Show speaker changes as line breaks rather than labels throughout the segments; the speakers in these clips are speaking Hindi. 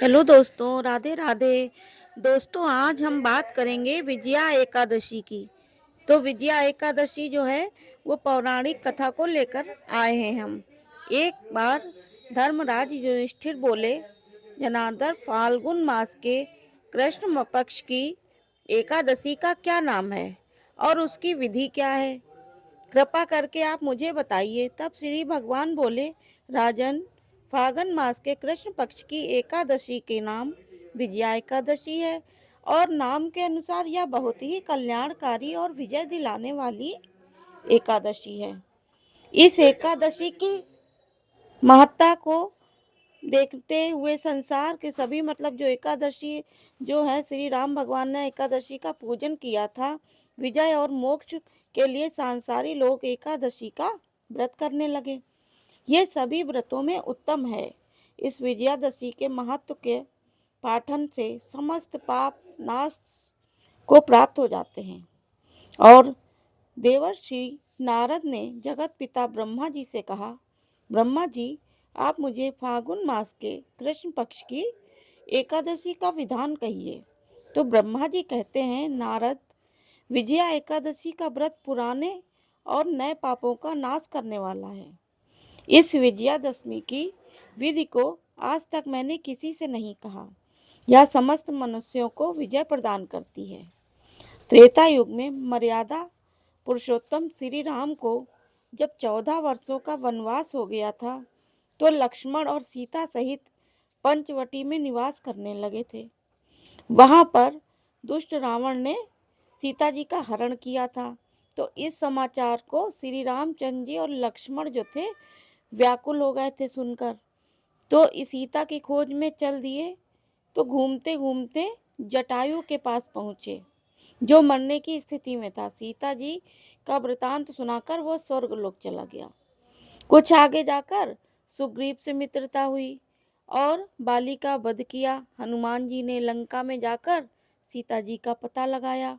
हेलो दोस्तों, राधे राधे। दोस्तों, आज हम बात करेंगे विजया एकादशी की। तो विजया एकादशी जो है वो पौराणिक कथा को लेकर आए हैं हम। एक बार धर्मराज युधिष्ठिर बोले, जनार्दन, फाल्गुन मास के कृष्ण पक्ष की एकादशी का क्या नाम है और उसकी विधि क्या है? कृपा करके आप मुझे बताइए। तब श्री भगवान बोले, राजन, फागुन मास के कृष्ण पक्ष की एकादशी के नाम विजया एकादशी है और नाम के अनुसार यह बहुत ही कल्याणकारी और विजय दिलाने वाली एकादशी है। इस एकादशी की महत्ता को देखते हुए संसार के सभी जो एकादशी जो है, श्री राम भगवान ने एकादशी का पूजन किया था। विजय और मोक्ष के लिए सांसारी लोग एकादशी का व्रत करने लगे। ये सभी व्रतों में उत्तम है। इस विजयादशमी के महत्व के पाठन से समस्त पाप नाश को प्राप्त हो जाते हैं। और देवर्षि नारद ने जगत पिता ब्रह्मा जी से कहा, ब्रह्मा जी, आप मुझे फागुन मास के कृष्ण पक्ष की एकादशी का विधान कहिए। तो ब्रह्मा जी कहते हैं, नारद, विजया एकादशी का व्रत पुराने और नए पापों का नाश करने वाला है। इस विजयादशमी की विधि को आज तक मैंने किसी से नहीं कहा। यह समस्त मनुष्यों को विजय प्रदान करती है। त्रेता युग में मर्यादा पुरुषोत्तम श्री राम को जब 14 वर्षों का वनवास हो गया था, तो लक्ष्मण और सीता सहित पंचवटी में निवास करने लगे थे। वहां पर दुष्ट रावण ने सीता जी का हरण किया था। तो इस समाचार को श्री रामचंद्र जी और लक्ष्मण जो थे व्याकुल हो गए थे सुनकर। तो इस सीता की खोज में चल दिए। तो घूमते घूमते जटायु के पास पहुँचे, जो मरने की स्थिति में था। सीता जी का वृतांत सुनाकर वह स्वर्गलोक चला गया। कुछ आगे जाकर सुग्रीव से मित्रता हुई और बाली का वध किया। हनुमान जी ने लंका में जाकर सीता जी का पता लगाया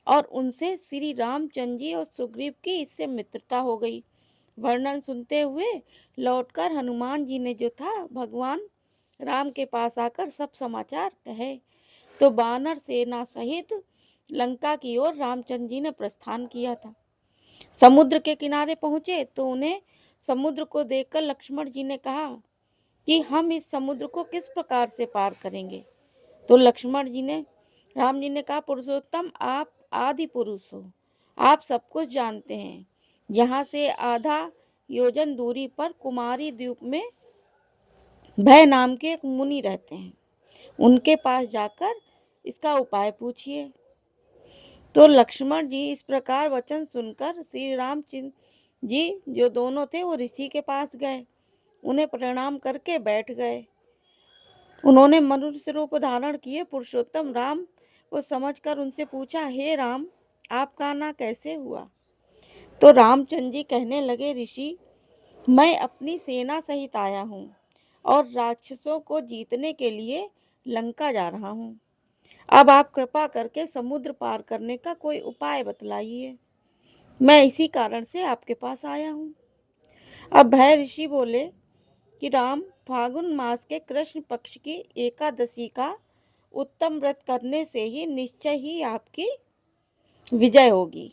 और उनसे श्री रामचंद्र जी और सुग्रीव की इससे मित्रता हो गई। वर्णन सुनते हुए लौटकर हनुमान जी ने जो था भगवान राम के पास आकर सब समाचार कहे। तो वानर सेना सहित लंका की ओर रामचंद्र जी ने प्रस्थान किया था। समुद्र के किनारे पहुंचे तो उन्हें समुद्र को देखकर लक्ष्मण जी ने कहा कि हम इस समुद्र को किस प्रकार से पार करेंगे। तो राम जी ने कहा, पुरुषोत्तम, आप आदि पुरुष हो, आप सब कुछ जानते हैं। यहाँ से आधा योजन दूरी पर कुमारी द्वीप में भय नाम के एक मुनि रहते हैं, उनके पास जाकर इसका उपाय पूछिए। तो लक्ष्मण जी इस प्रकार वचन सुनकर श्री रामचंद्र जी जो दोनों थे वो ऋषि के पास गए, उन्हें प्रणाम करके बैठ गए। उन्होंने मनुष्य रूप धारण किए पुरुषोत्तम राम को समझकर उनसे पूछा, हे राम, आपका आना कैसे हुआ? तो रामचंद्र जी कहने लगे, ऋषि, मैं अपनी सेना सहित आया हूँ और राक्षसों को जीतने के लिए लंका जा रहा हूँ। अब आप कृपा करके समुद्र पार करने का कोई उपाय बतलाइए। मैं इसी कारण से आपके पास आया हूँ। अब भय ऋषि बोले कि राम, फागुन मास के कृष्ण पक्ष की एकादशी का उत्तम व्रत करने से ही निश्चय ही आपकी विजय होगी।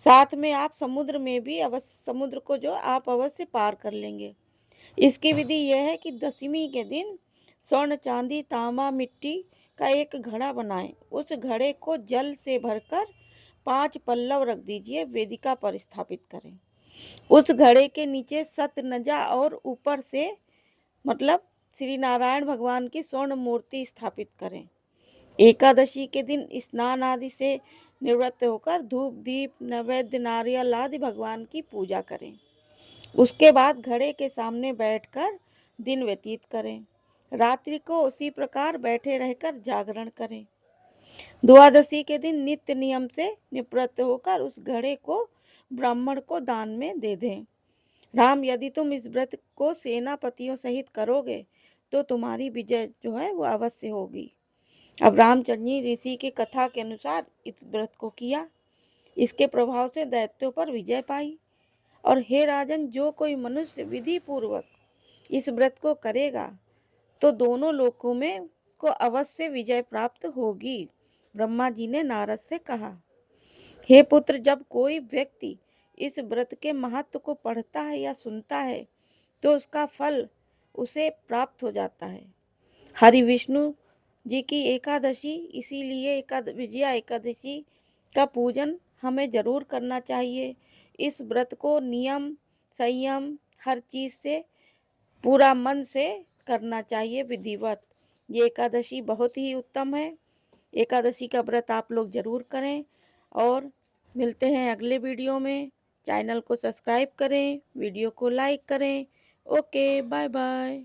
साथ में आप समुद्र को जो आप अवश्य पार कर लेंगे। इसकी विधि यह है कि दशमी के दिन स्वर्ण, चांदी, तांबा, मिट्टी का एक घड़ा बनाएं। उस घड़े को जल से भरकर 5 पल्लव रख दीजिए, वेदिका पर स्थापित करें। उस घड़े के नीचे सतनजा और ऊपर से श्री नारायण भगवान की स्वर्ण मूर्ति स्थापित करें। एकादशी के दिन स्नान आदि से निवृत्त होकर धूप, दीप, नैवेद्य, नारियल आदि भगवान की पूजा करें। उसके बाद घड़े के सामने बैठकर दिन व्यतीत करें। रात्रि को उसी प्रकार बैठे रहकर जागरण करें। द्वादशी के दिन नित्य नियम से निवृत्त होकर उस घड़े को ब्राह्मण को दान में दे दें। राम, यदि तुम इस व्रत को सेनापतियों सहित करोगे तो तुम्हारी विजय जो है वो अवश्य होगी। अब रामचंद्र जी ऋषि की कथा के अनुसार इस व्रत को किया। इसके प्रभाव से दैत्यों पर विजय पाई। और हे राजन, जो कोई मनुष्य विधि पूर्वक इस व्रत को करेगा तो दोनों लोकों में को अवश्य विजय प्राप्त होगी। ब्रह्मा जी ने नारद से कहा, हे पुत्र, जब कोई व्यक्ति इस व्रत के महत्व को पढ़ता है या सुनता है तो उसका फल उसे प्राप्त हो जाता है। हरि विष्णु जी की एकादशी, इसीलिए विजया एकादशी का पूजन हमें जरूर करना चाहिए। इस व्रत को नियम, संयम, हर चीज से पूरा मन से करना चाहिए, विधिवत। ये एकादशी बहुत ही उत्तम है। एकादशी का व्रत आप लोग जरूर करें और मिलते हैं अगले वीडियो में। चैनल को सब्सक्राइब करें, वीडियो को लाइक करें। Okay, bye bye.